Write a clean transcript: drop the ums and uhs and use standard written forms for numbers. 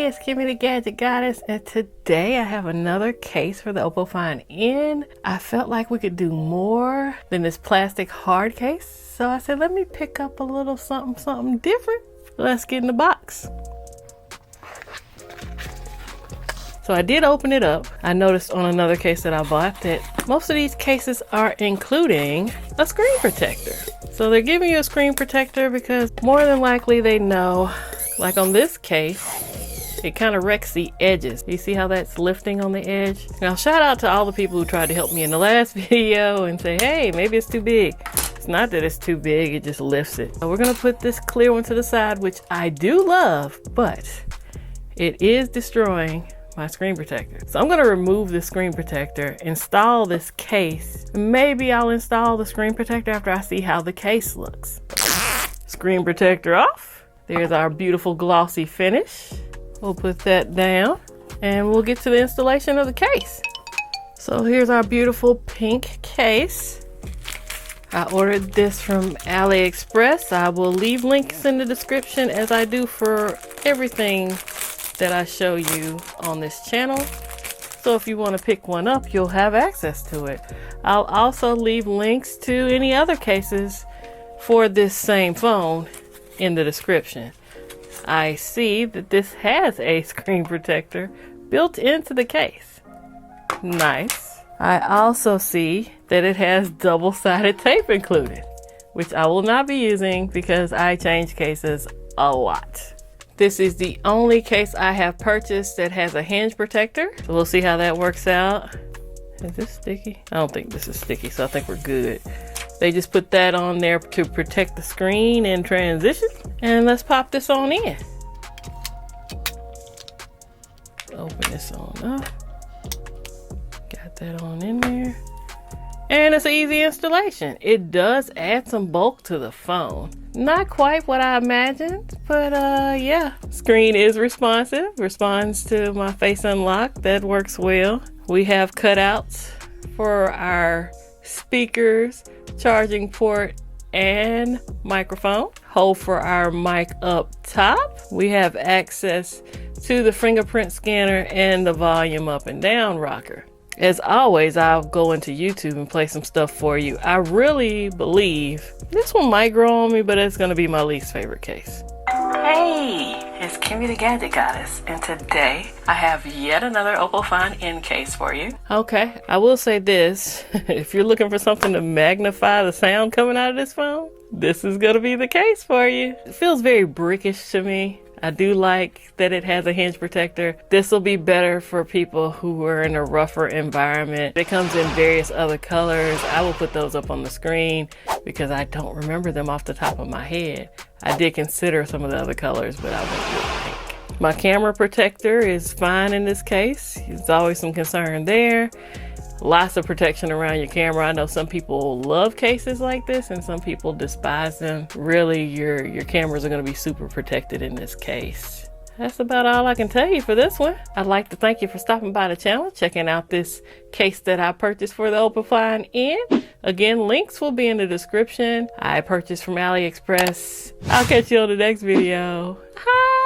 Hey, it's Kimmy the Gadget Goddess, and today I have another case for the Oppo Find N. I felt like we could do more than this plastic hard case, so I said let me pick up a little something different. Let's get in the box. So I did open it up. I noticed on another case that I bought that most of these cases are including a screen protector. So they're giving you a screen protector because more than likely they know, like on this case, it kind of wrecks the edges. You see how that's lifting on the edge? Now shout out to all the people who tried to help me in the last video and say, hey, maybe it's too big. It's not that it's too big, it just lifts it. So we're gonna put this clear one to the side, which I do love, but it is destroying my screen protector. So I'm gonna remove the screen protector, install this case. Maybe I'll install the screen protector after I see how the case looks. Screen protector off. There's our beautiful glossy finish. We'll put that down and we'll get to the installation of the case. So here's our beautiful pink case. I ordered this from AliExpress. I will leave links in the description as I do for everything that I show you on this channel. So if you want to pick one up, you'll have access to it. I'll also leave links to any other cases for this same phone in the description. I see that this has a screen protector built into the case. Nice. I also see that it has double-sided tape included, which I will not be using because I change cases a lot. This is the only case I have purchased that has a hinge protector. So we'll see how that works out. Is this sticky? I don't think this is sticky, so I think we're good. They just put that on there to protect the screen in transition. And let's pop this on in. Open this on up. Got that on in there. And it's an easy installation. It does add some bulk to the phone. Not quite what I imagined, but yeah. Screen is responsive, responds to my face unlock. That works well. We have cutouts for our speakers, charging port, and microphone. Hole for our mic up top. We have access to the fingerprint scanner and the volume up and down rocker. As always, I'll go into YouTube and play some stuff for you. I really believe this one might grow on me, but it's gonna be my least favorite case. Hey, it's Kimmy the Gadget Goddess, and today I have yet another Oppo Find N case for you. Okay, I will say this, if you're looking for something to magnify the sound coming out of this phone, this is gonna be the case for you. It feels very brickish to me. I do like that it has a hinge protector. This will be better for people who are in a rougher environment. It comes in various other colors. I will put those up on the screen because I don't remember them off the top of my head. I did consider some of the other colors, but I went with pink. My camera protector is fine in this case. There's always some concern there. Lots of protection around your camera. I know some people love cases like this and some people despise them. Really, your cameras are going to be super protected in this case. That's about all I can tell you for this one. I'd like to thank you for stopping by the channel, checking out this case that I purchased for the Oppo Find N. Again, links will be in the description. I purchased from AliExpress. I'll catch you on the next video. Hi.